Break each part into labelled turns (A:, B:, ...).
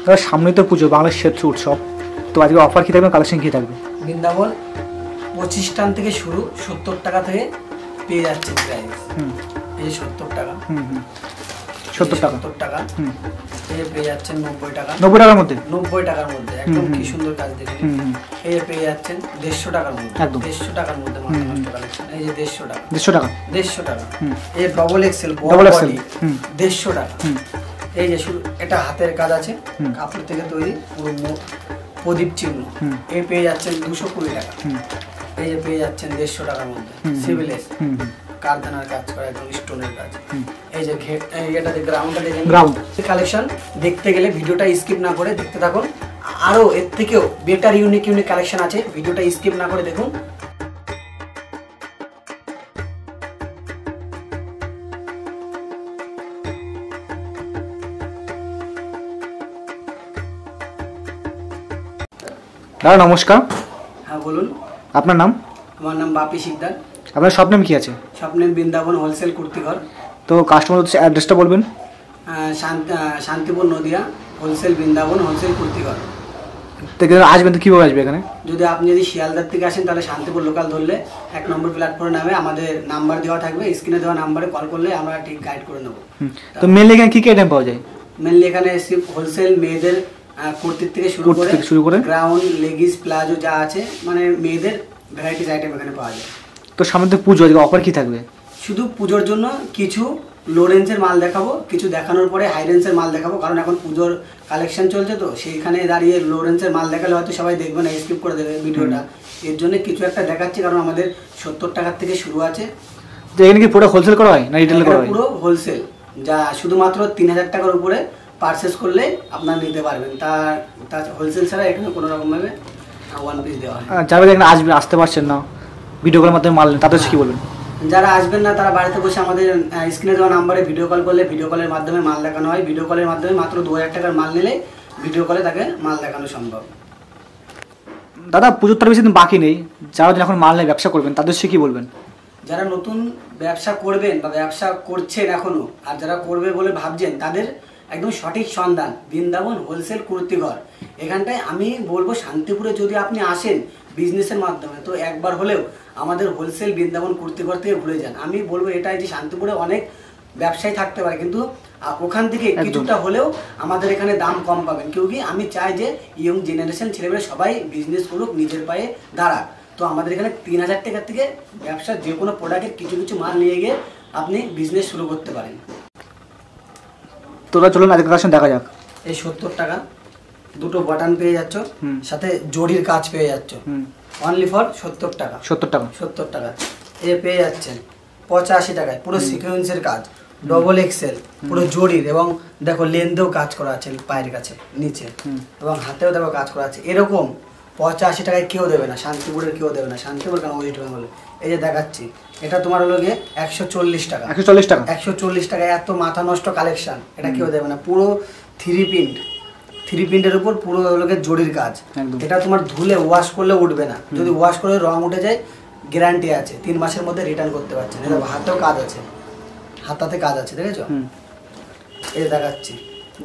A: দাদা সামনে তো পুজো, বাংলার শ্রেষ্ঠ উৎসব, তো আজকে অফার কী থাকবে, কালেকশন কী থাকবে?
B: বৃন্দাবন 25 টান থেকে শুরু, 70 টাকা থেকে পেয়ে যাচ্ছে প্রাইস। এই 70 টাকা,
A: 70 টাকা,
B: 70 টাকা এই পেয়ে যাচ্ছেন 90 টাকা,
A: 90 টাকার মধ্যে,
B: 90 টাকার মধ্যে একদম কি সুন্দর কাজ দেখে। এই পেয়ে যাচ্ছেন 150 টাকার মধ্যে,
A: একদম
B: 150 টাকার মধ্যে মাত্র কালেকশন। এই যে 150 টাকা,
A: 150 টাকা,
B: 150 টাকা। এই ডবল এক্সেল,
A: ডবল এক্সেল
B: 150 টাকা। এই যে শুধু এটা হাতের কাজ আছে, কাপড় থেকে তৈরি, পুরো প্রদীপ চিহ্ন। এই পেয়ে যাচ্ছেন 220 টাকা। এই যে পেয়ে যাচ্ছেন 150 টাকার মধ্যে সিভিলেস কারখানার কাজ করা, একদম স্টোনের কাজ। এই যে এটাতে গ্রাউন্ডটা দেখেন,
A: গ্রাউন্ড
B: কালেকশন দেখতে গেলে ভিডিওটা স্কিপ না করে দেখতে থাকুন। আরো এর থেকেও বেটার ইউনিক কালেকশন আছে, ভিডিওটা স্কিপ না করে দেখুন।
A: দাদা নমস্কার।
B: হ্যাঁ বলুন।
A: আপনার নাম?
B: আমার নাম বাপি শিকদার।
A: আপনার শপ নেম কি আছে?
B: Shop name Vrindavan wholesale Kurtighar.
A: তো কাস্টমার অ্যাড্রেসটা বলবেন।
B: Shantipur Nadia, wholesale Vrindavan wholesale Kurtighar.
A: তো আসবেন তো কীভাবে আসবে এখানে?
B: আপনি যদি শিয়ালদার থেকে আসেন তাহলে শান্তিপুর লোকাল ধরলে 1 নম্বর প্ল্যাটফর্মে নামে আমাদের নাম্বার দেওয়া থাকবে, স্ক্রিনে দেওয়া নাম্বারে কল করলে আমরা ঠিক গাইড করে নেবো।
A: তো মেনলি এখানে কী কী আইটেম পাওয়া যায়?
B: মেনলি এখানে হোলসেল মেয়েদের কুর্তির থেকে শুরু করে গ্রাউন্ড, লেগিস, প্লাজো যা আছে, মানে মেয়েদের ভ্যারাইটিস আইটেম এখানে পাওয়া যায়।
A: তো সামনে তো পুজো, আজকে অফার কী থাকবে?
B: শুধু পুজোর জন্য কিছু লো রেঞ্জের মাল দেখাবো, কিছু দেখানোর পরে হাই রেঞ্জের মাল দেখাবো, কারণ এখন পুজোর কালেকশন চলছে, তো সেইখানে দাঁড়িয়ে লো রেঞ্জের মাল দেখালে হয়তো সবাই দেখবে না, স্কিপ করে দেবে ভিডিওটা। এর জন্য কিছু একটা দেখাচ্ছি, কারণ আমাদের 70 টাকার থেকে শুরু আছে।
A: তো এখানে কি পুরো হোলসেল করা হয় না রিটেল করা হয়?
B: পুরো হোলসেল, যা শুধুমাত্র 3000 টাকার উপরে পারচেস করলে আপনারা নিতে পারবেন। তার হোলসেল ছাড়া এখানে কোনো রকমভাবে ওয়ান পিস দেওয়া হয়।
A: যারা এখানে আসতে পারছেন না, ভিডিও কলের মাধ্যমে মাল নেন, তাদের কি বলবেন?
B: যারা আসবেন না তারা বাড়িতে বসে আমাদের স্ক্রিনে দেওয়া নাম্বারে ভিডিও কল করলে ভিডিও কলের মাধ্যমে মাল দেখানো হয়। ভিডিও কলের মাধ্যমে মাত্র 2000 টাকার মাল নিলে ভিডিও কলে তাকে মাল দেখানো সম্ভব।
A: দাদা পুজোর তার বেশি দিন বাকি নেই, যারা এখন মাল নিয়ে ব্যবসা করবেন তাদের সে কি বলবেন?
B: যারা নতুন ব্যবসা করবেন বা ব্যবসা করছেন এখনো, আর যারা করবে বলে ভাবছেন, তাদের একদম সঠিক সন্ধান বৃন্দাবন হোলসেল কুর্তিঘর। এখানটায় আমি বলবো শান্তিপুরে যদি আপনি আসেন বিজনেসের মাধ্যমে, তো একবার হলেও আমাদের হোলসেল বৃন্দাবন কুর্তিঘর থেকে ঘুরে যান। আমি বলবো এটাই যে শান্তিপুরে অনেক ব্যবসায়ী থাকতে পারে, কিন্তু ওখান থেকে কিছুটা হলেও আমাদের এখানে দাম কম পাবেন। কেউ কি আমি চাই যে ইয়ং জেনারেশন ছেলেমেয়েরা সবাই বিজনেস করুক, নিজের পায়ে দাঁড়াক। তো আমাদের এখানে 3000 টাকার থেকে ব্যবসা, যে কোনো প্রোডাক্টের কিছু কিছু মাল নিয়ে গিয়ে আপনি বিজনেস শুরু করতে পারেন।
A: তোরা চলুন আজকে কালেকশন দেখা যাক।
B: এই 70 টাকা দুটো বাটন পেয়ে যাচ্ছ, সাথে জরির কাজ পেয়ে যাচ্ছ, অনলি ফর 70 টাকা।
A: 70 টাকা,
B: 70 টাকা। এ পেয়ে যাচ্ছেন 85 টাকায়, পুরো সিকোয়েন্সের কাজ, ডবল এক্সেল, পুরো জরির, এবং দেখো লেন্থেও কাজ করা আছে, পায়ের কাছে নিচে, এবং হাতেও দেখো কাজ করা আছে। এরকম 85 টাকায় কেউ দেবে না, শান্তিপুরের কেউ দেবে না। শান্তিপুর কেন, ওয়েস্ট বেঙ্গলে। এই যে দেখাচ্ছি, এটা তোমার হলো গিয়ে 140 টাকা।
A: 140 টাকা,
B: 140 টাকায় এত মাথা নষ্ট কালেকশন, এটা কেউ দেবে না। পুরো থ্রি প্রিন্টের উপর পুরো হলো গিয়ে জরির কাজ। এটা তোমার ধুলে ওয়াশ করলে উঠবে না, যদি ওয়াশ করে রং উঠে যায় গ্যারান্টি আছে, 3 মাসের মধ্যে রিটার্ন করতে পারছেন। এটা হাতেও কাজ আছে, হাতাতে কাজ আছে, দেখেছো? এই দেখাচ্ছি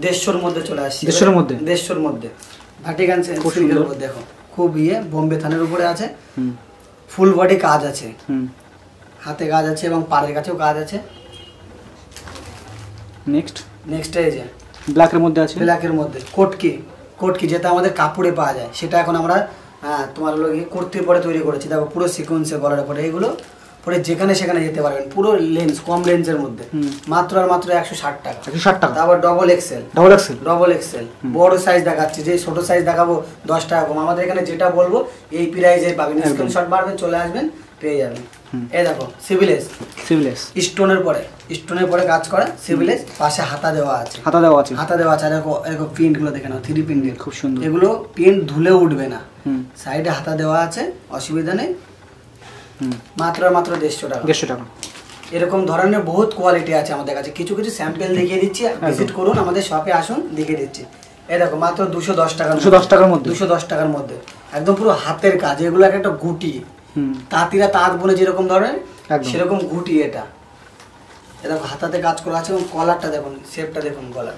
B: 150-র মধ্যে চলে আসছে। 150-র মধ্যে ভাটিকান সিল্কের উপর দেখো, খুব বোম্বে থানের উপরে আছে, ফুল বডি কাজ আছে, হাতে কাজ আছে এবং পাড়ের কাছেও কাজ আছে। নেক্সট এই যে
A: ব্ল্যাকের মধ্যে আছে,
B: ব্ল্যাকের মধ্যে কোটকি যেটা আমাদের কাপড়ে পাওয়া যায়, সেটা এখন আমরা তোমার হলো গিয়ে কুর্তির পরে তৈরি করেছি। দেখো পুরো সিকোয়েন্সের গলার পরে, এইগুলো পরে যেখানে সেখানে যেতে পারবেন, পুরো লেন্স, কম লেন্সের মধ্যে, মাত্র আর মাত্র 160 টাকা।
A: 160 টাকা।
B: তারপর ডবল এক্সেল, বড় সাইজ দেখাচ্ছি, যে ছোট সাইজ দেখাবো 10 টাকা কম। আমাদের এখানে যেটা বলবো এই প্রাইসে পাবেন, স্ক্রিনশট মারবেন, চলে আসবেন, পেয়ে যাবেন। এই দেখো সিভিলেস স্টোনের পরে কাজ করা, সিভিলেস, পাশে হাতা দেওয়া আছে, আর দেখো প্রিন্ট গুলো দেখে নাও, 3 প্রিন্টের, খুব সুন্দর। এগুলো প্রিন্ট ধুলে উঠবে না, সাইডে হাতা দেওয়া আছে, অসুবিধা নেই। মাত্র 150 টাকা।
A: 150 টাকা।
B: এরকম ধরনের বহুত কোয়ালিটি আছে আমাদের কাছে, কিছু কিছু স্যাম্পল দেখিয়ে দিচ্ছি, ভিজিট করুন, আমাদের শপে আসুন, দেখিয়ে দিচ্ছি। এই দেখো মাত্র 210 টাকা, 210 টাকার মধ্যে একদম পুরো হাতের কাজ। এগুলো একটা গুটি, তাঁতিরা তাঁত বলে যেরকম ধরনের, সেরকম গুটি এটা। দেখো হাতাতে কাজ করা আছে, এবং কলারটা দেখুন, শেপটা দেখুন, গলার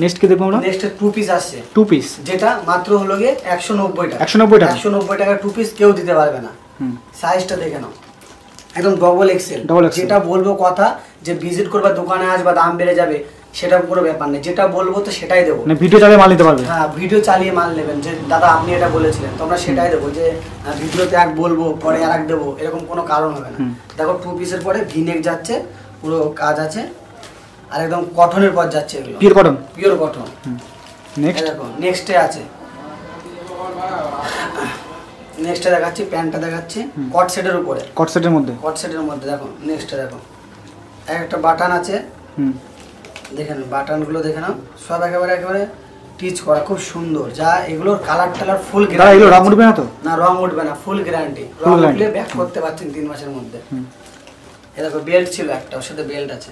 A: নেক্সট কি দেখবো আমরা?
B: নেক্সট 2 পিস আসছে,
A: 2 পিস,
B: যেটা মাত্র হলো গিয়ে 190 টাকা।
A: 190 টাকা,
B: 190 টাকা 2 পিস কেউ দিতে পারবে না। সাইজটা দেখে নাও, একদম ডবল এক্সেল। যেটা বলবো কথা যে ভিজিট করবা দোকানে আসবা দাম বেড়ে যাবে সেটা পুরো ব্যাপার নেই, যেটা বলবো তো সেটাই দেবো।
A: মানে ভিডিও চালিয়ে মাল নিতে পারবে?
B: হ্যাঁ, ভিডিও চালিয়ে মাল নেবেন, যে দাদা আপনি এটা বলেছিলেন তোমরা সেটাই দেবো, যে ভিডিওতে এক বলবো পরে আর এক দেবো, এরকম কোনো কারণ হবে না। দেখো 2 পিসের পরে ভিনেক যাচ্ছে, পুরো কাজ আছে, আর একদম কটনের পর যাচ্ছে, এগুলো
A: pure cotton,
B: pure cotton.
A: Next
B: দেখো নেক্সটে আছে, নেক্সটে দেখাচ্ছি, প্যান্টটা দেখাচ্ছি কট সেটের উপরে,
A: কট সেটের মধ্যে,
B: কট সেটের মধ্যে। দেখো নেক্সটে দেখো একটা বাটন আছে, দেখে নাও বাটনগুলো দেখে নাও, সব একেবারে টিচ করা, খুব সুন্দর। যা এগুলোর কালার টালার ফুল গ্যারান্টি।
A: এগুলো রং উঠবে না তো?
B: না, রং উঠবে না, ফুল গ্যারান্টি। রং উঠলে ব্যাক করতে পারছেন 3 মাসের মধ্যে। এই দেখো বেল্ট ছিল একটা, ওর সাথে বেল্ট আছে।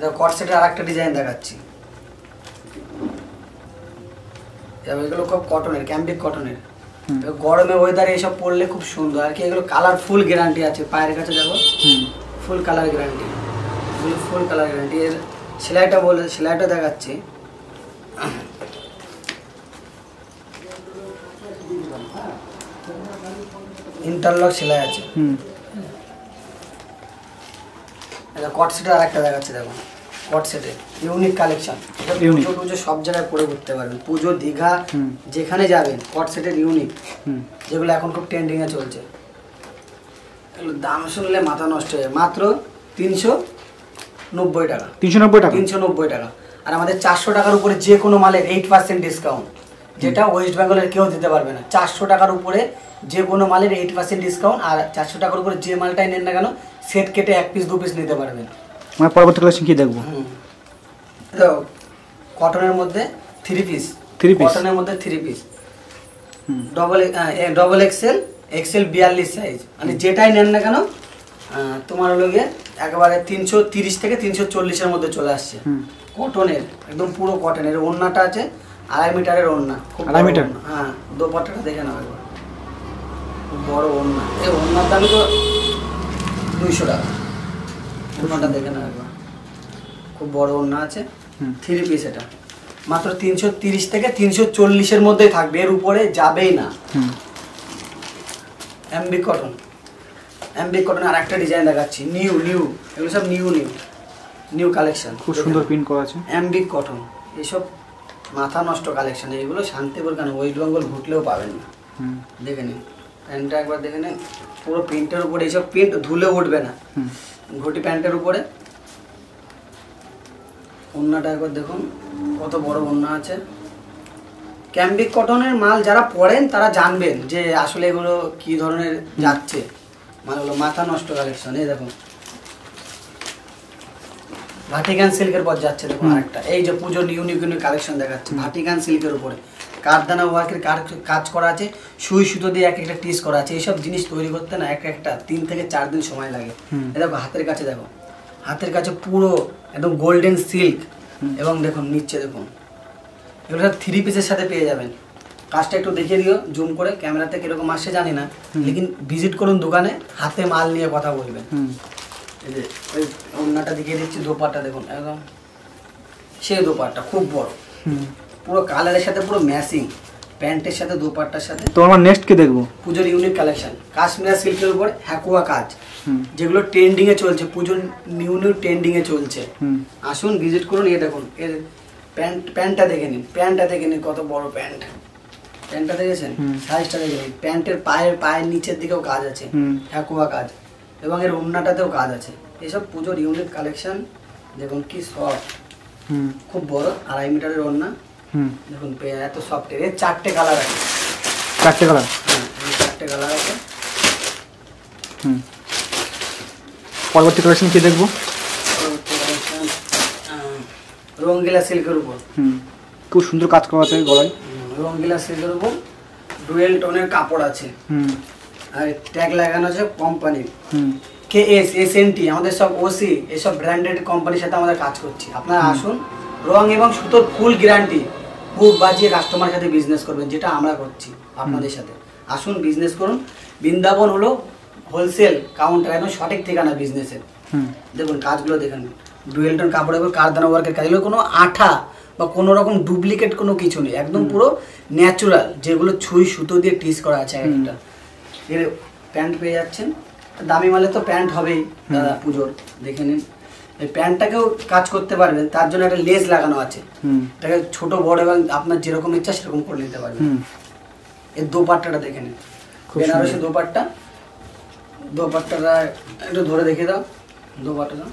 B: দেখো কট সেটের আরেকটা ডিজাইন দেখাচ্ছি, এগুলো খুব কটনের, ক্যাম্বিক কটনের, গরমে ওয়েদারে এইসব পরলে খুব সুন্দর আর কি। এগুলো কালার ফুল গ্যারান্টি আছে, পায়ের কাছে দেখো full colour guarantee, full colour guarantee. এর সেলাইটা দেখাচ্ছি, ইন্টারলক সেলাই আছে। কট সেটের আরেকটা দেখাচ্ছি, দেখো কট সেটের ইউনিক কালেকশন, পুজো সব জায়গায় পরে ঘুরতে পারবেন, পুজো দীঘা যেখানে যাবেন কট সেটের ইউনিক, যেগুলো এখন খুব ট্রেন্ডিং এ চলছে। এগুলো দাম শুনলে মাথা নষ্ট হয়ে যায়, মাত্র 390 টাকা।
A: 390 টাকা,
B: 390 টাকা। আর আমাদের 400 টাকার উপরে যে কোনো মালের 8% ডিসকাউন্ট, যেটা ওয়েস্ট বেঙ্গলের কেউ দিতে পারবে না। 400 টাকার উপরে যে কোনো মালের 8% ডিসকাউন্ট, আর 400 টাকার উপরে যে মালটাই নেন না কেন সেট কেটে 1 পিস 2 পিস নিতে পারবেন।
A: মানে পরবর্তী কালেকশন কি দেখবো?
B: তো কটনের মধ্যে 3 পিস, কটনের মধ্যে 3 piece, double XL, XL 42 size, মানে যেটাই নেন না কেন তোমার হলো গিয়ে একেবারে 330 থেকে 340 এর মধ্যে চলে আসছে। কটনের, একদম পুরো কটনের। ওড়নাটা আছে 2.5 মিটারের ওড়না, খুব
A: 2.5 মিটার।
B: হ্যাঁ, দোপাট্টাটা দেখে নাও একবার, খুব বড় ওড়না। এই ওড়নার দাম তো 200 টাকা। ওড়নাটা দেখে নাও একবার, খুব বড় ওড়না আছে। 3 পিস, এটা মাত্র 330 থেকে 340 এর মধ্যেই থাকবে, এর উপরে যাবেই না। এমবি কটন আর একটা ডিজাইন দেখাচ্ছি, নিউ, এগুলো সব নিউ কালেকশন,
A: খুব সুন্দর প্রিন্ট করা আছে।
B: এমবি কটন, এইসব মাথা নষ্ট কালেকশন, এগুলো শান্তিপুর কেন ওয়েস্ট বেঙ্গল ঘুরলেও পাবেন না। দেখে নিন প্যান্টটা একবার, দেখে নিন পুরো প্রিন্টের উপরে, এইসব প্রিন্ট ধুলে উঠবে না। ঘটি প্যান্টের উপরে ওড়নাটা একবার দেখুন, কত বড় ওড়না আছে। ক্যাম্বিক কটনের মাল যারা পরেন তারা জানবেন যে আসলে এগুলো কি ধরনের যাচ্ছে মালগুলো, মাথা নষ্ট কালেকশন। এই দেখুন ভাটিকান সিল্কের পর যাচ্ছে, দেখুন আরেকটা, এই যে পুজোর ইউনিক কালেকশন দেখাচ্ছে, ভাটিকান সিল্কের উপরে কারদানা ওয়ার্কের কাজ করা আছে, সুই সুতো দিয়ে এক একটা টিস করা আছে। এইসব জিনিস তৈরি করতে না একটা 3 থেকে 4 দিন সময় লাগে। এই দেখো হাতের কাছে, দেখো হাতের কাছে পুরো একদম গোল্ডেন সিল্ক, এবং দেখুন নিচে দেখুন, এগুলো সব 3 পিসের সাথে পেয়ে যাবেন। কাজটা একটু দেখিয়ে দিও জুম করে, ক্যামেরাতে কিরকম আসছে জানি না, লেকিন ভিজিট করুন দোকানে, হাতে মাল নিয়ে কথা বলবেন। এই যে ওই ওড়নাটা দেখিয়ে দিচ্ছি, দোপাট্টা দেখুন একদম সেই দোপাট্টা, খুব বড়, পুরো কালারের সাথে পুরো ম্যাচিং, প্যান্টের সাথে দোপাট্টার সাথে।
A: তো আমরা নেক্সট কি দেখবো?
B: পুজোর ইউনিক কালেকশন, কাশ্মীর সিল্কের উপর হ্যাকুয়া কাজ, যেগুলো ট্রেন্ডিং এ চলছে, পুজোর নিউ ট্রেন্ডিং এ চলছে। আসুন ভিজিট করুন। এই দেখুন এর প্যান্টটা দেখে নিন, কত বড় প্যান্টটা দেখেছেন, সাইজটা দেখে নিন। প্যান্টের পায়ের নিচের দিকেও কাজ আছে, হ্যাকুয়া কাজ, এবং এর ওড়নাটাতেও কাজ আছে। এসব পুজোর ইউনিক কালেকশন দেখুন, কি সফট, খুব বড় 2.5 মিটারের ওড়না। দেখুন এত সফট, এর 4টে কালার আছে,
A: 4টে কালার,
B: 4টে কালার আছে।
A: পরবর্তী কালেকশন কি দেখবো?
B: রঙ্গিলা সিল্কের উপর
A: খুব সুন্দর কাজ করা আছে গলায়,
B: রঙ্গিলা সিল্কের উপর ডুয়েল টোনের কাপড় আছে, আর ট্যাগ লাগানো আছে কোম্পানির KS SNT, আমাদের সব ওসি, এসব ব্র্যান্ডেড কোম্পানির সাথে আমাদের কাজ করছি। আপনারা আসুন, রং এবং সুতোর ফুল গ্যারান্টি, বুক বাজিয়ে কাস্টমারের সাথে বিজনেস করবেন, যেটা আমরা করছি আপনাদের সাথে। আসুন বিজনেস করুন। বৃন্দাবন হলো হোলসেল কাউন্টার, একদম সঠিক ঠিকানা বিজনেসের। দেখুন কাজগুলো দেখেন, ডুয়েল টোন কাপড়ের উপর কারদানা ওয়ার্কের কাজ, এগুলো কোনো আঠা বা কোনো রকম ডুপ্লিকেট কোনো কিছু নেই, একদম পুরো ন্যাচুরাল, যেগুলো ছুঁই সুতো দিয়ে টিচ করা আছে একটা। এর প্যান্ট পেয়ে যাচ্ছেন, দামি মালে তো প্যান্ট হবেই দাদা পুজোর, দেখে নিন। এই প্যান্টটাকেও কাজ করতে পারবেন, তার জন্য একটা লেস লাগানো আছে, এটাকে ছোট বড় এবং আপনার যেরকম ইচ্ছা সেরকম করে নিতে পারবেন। এর দোপাট্টাটা দেখে নিন, বেনারসি দোপাট্টা, দোপাট্টাটা একটু ধরে দেখিয়ে দাও। দোপাট্টাটা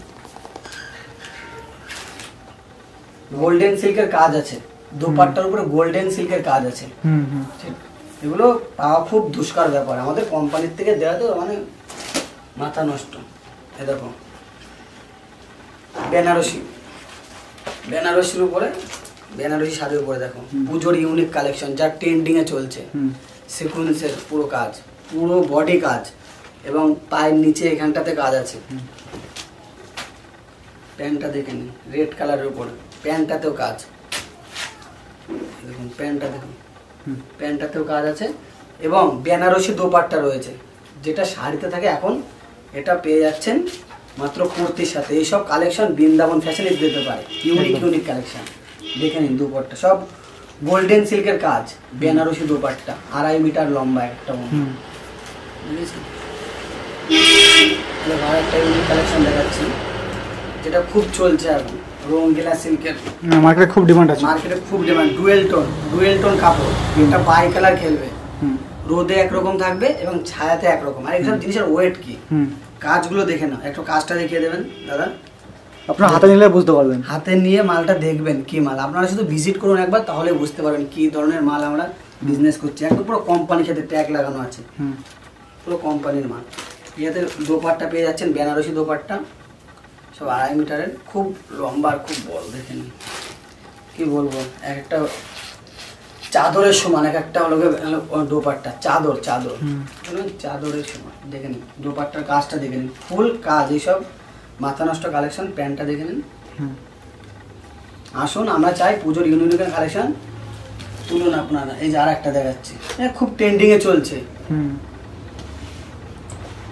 B: গোল্ডেন সিল্কের কাজ আছে, দোপাট্টার উপরে গোল্ডেন সিল্কের কাজ আছে। এগুলো পাওয়া খুব দুষ্কার ব্যাপার, আমাদের কোম্পানির থেকে দেওয়া তো মানে মাথা নষ্ট। এ দেখো বেনারসি, বেনারসির উপরে, বেনারসি শাড়ির উপরে দেখো পুজোর ইউনিক কালেকশন, যা ট্রেন্ডিং এ চলছে। সিকুয়েন্সের পুরো কাজ, পুরো বডি কাজ, এবং পায়ের নিচে এখানটাতে কাজ আছে। প্যান্টটা দেখে নিন, রেড কালারের উপরে, প্যান্টটাতেও কাজ, দেখুন প্যান্টটা দেখুন, প্যান্টটাতেও কাজ আছে, এবং বেনারসি দোপাট্টা রয়েছে, যেটা শাড়িতে থাকে এখন এটা পেয়ে যাচ্ছেন মাত্র কুর্তির সাথে। এইসব কালেকশন বৃন্দাবন ফ্যাশনে দিতে পারে, ইউনিক ইউনিক কালেকশন। দেখে নিন দোপাট্টা, সব গোল্ডেন সিল্কের কাজ, বেনারসি দোপাট্টা, 2.5 মিটার লম্বা একটা, বুঝেছেন? একটা ইউনিক কালেকশন দেখাচ্ছি, যেটা খুব চলছে এখন, রঙ্গিলা সিল্কের,
A: মার্কেটে খুব ডিমান্ড আছে,
B: মার্কেটে খুব ডিমান্ড। ডুয়েল টোন কাপড়, এটা বাই কালার খেলবে, রোদে একরকম থাকবে এবং ছায়াতে একরকম। আর এইসব জিনিসের ওয়েট কি, কাজগুলো দেখে না, একটু কাজটা দেখিয়ে দেবেন দাদা।
A: আপনার হাতে নিলে বুঝতে পারবেন,
B: হাতে নিয়ে মালটা দেখবেন কি মাল, আপনারা শুধু ভিজিট করুন একবার, তাহলে বুঝতে পারবেন কি ধরনের মাল আমরা বিজনেস করছি। একদম পুরো কোম্পানির সাথে ট্যাগ লাগানো আছে, পুরো কোম্পানির মাল। ইয়াতে দোপাট্টা পেয়ে যাচ্ছেন, বেনারসি দোপাট্টা, সব 2.5 মিটারের, খুব লম্বা আর খুব বড়। দেখেন কি বলবো, এক একটা চাদরের সমান, এক একটা হলো দোপাট্টা, চাদর চাদর চাদরের সমান। দেখে নিন দোপাট্টার কাজটা দেখে নিন, ফুল কাজ, এইসব মাথা নষ্ট কালেকশন। প্যান্টটা দেখে নিন। আসুন, আমরা চাই পুজোর ইউনিক কালেকশন তুলুন আপনারা। এই যে আর একটা দেখাচ্ছি, খুব ট্রেন্ডিং এ চলছে,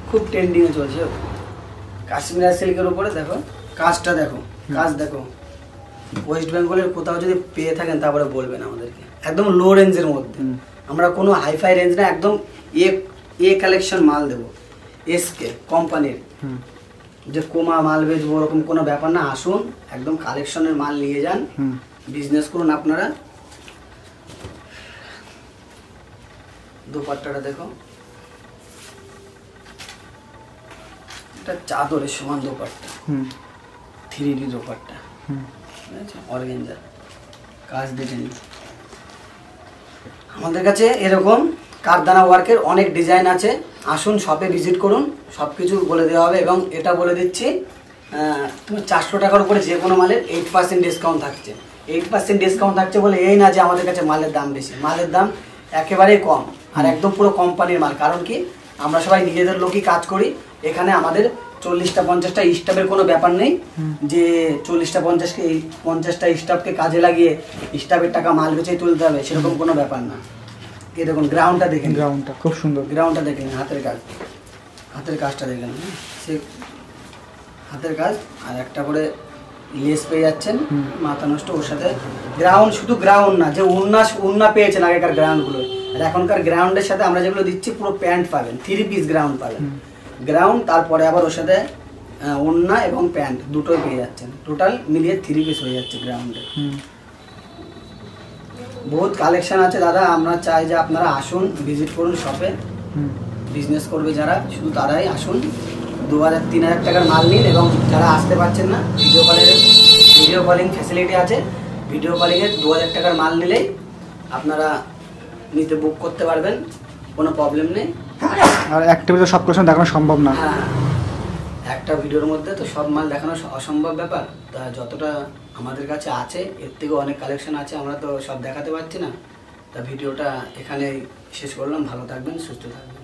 B: খুব ট্রেন্ডিং এ চলছে, কাশ্মীর সিল্কের উপরে দেখো কাজটা, দেখো কাজ দেখো। ওয়েস্ট বেঙ্গলের কোথাও যদি পেয়ে থাকেন তারপরে বলবেন আমাদেরকে। একদম লো রেঞ্জের মধ্যে, আমরা কোনো হাইফাই রেঞ্জ না, একদম এ কালেকশন মাল দেবো, এসকে কোম্পানির, যে কোমা মাল বেচবো ওরকম কোনো ব্যাপার না। আসুন, একদম কালেকশনের মাল নিয়ে যান, বিজনেস করুন আপনারা। দোপাট্টাটা দেখো, এটা চাদরের সমান দোপাট্টা, 3D দোপাট্টা, অর্গানজার কাজ দেখে নিন। আমাদের কাছে এরকম কারদানা ওয়ার্কের অনেক ডিজাইন আছে, আসুন শপে ভিজিট করুন, সব কিছু বলে দেওয়া হবে। এবং এটা বলে দিচ্ছি, তোমার 400 টাকার উপরে যে কোনো মালের 8% ডিসকাউন্ট থাকছে। 8% ডিসকাউন্ট থাকছে বলে এই না যে আমাদের কাছে মালের দাম বেশি, মালের দাম একেবারেই কম, আর একদম পুরো কোম্পানির মাল। কারণ কি, আমরা সবাই নিজেদের লোকই কাজ করি, এখানে আমাদের 40টা 50টা স্টাফের কোনো ব্যাপার নেই যে 40টা 50টা স্টাফকে কাজে লাগিয়ে স্টাফের টাকা মাল বেচেই তুলতে হবে, সেরকম কোনো ব্যাপার না। এই দেখুন গ্রাউন্ডটা দেখেন,
A: গ্রাউন্ডটা খুব সুন্দর,
B: গ্রাউন্ডটা দেখেন, হাতের কাজ, হাতের কাজটা দেখেন, সে হাতের কাজ। আর একটা করে লেস পেয়ে যাচ্ছেন, মাথা নষ্ট। ওর সাথে গ্রাউন্ড, শুধু গ্রাউন্ড না, যে উন্না পেয়েছেন আগেকার গ্রাউন্ডগুলো, আর এখনকার গ্রাউন্ডের সাথে আমরা যেগুলো দিচ্ছি পুরো প্যান্ট পাবেন, 3 পিস গ্রাউন্ড পাবেন, গ্রাউন্ড তারপরে আবার ওর সাথে ওড়না এবং প্যান্ট দুটোই পেয়ে যাচ্ছেন, টোটাল মিলিয়ে 3 পিস হয়ে যাচ্ছে গ্রাউন্ডে। বহুত কালেকশন আছে দাদা, আমরা চাই যে আপনারা আসুন, ভিজিট করুন শপে। বিজনেস করবে যারা, শুধু তারাই আসুন। 2000-3000 টাকার মাল নিন, এবং যারা আসতে পারছেন না, ভিডিও কলিং ফ্যাসিলিটি আছে, ভিডিও কলিংয়ে 2000 টাকার মাল নিলেই আপনারা নিতে বুক করতে পারবেন, কোনো প্রবলেম নেই।
A: আর একটা ভিডিও সব কিছু দেখানো সম্ভব না,
B: হ্যাঁ, একটা ভিডিওর মধ্যে তো সব মাল দেখানো অসম্ভব ব্যাপার। তা যতটা আমাদের কাছে আছে, এর থেকেও অনেক কালেকশন আছে, আমরা তো সব দেখাতে পারছি না। তা ভিডিওটা এখানেই শেষ করলাম। ভালো থাকবেন, সুস্থ থাকবেন।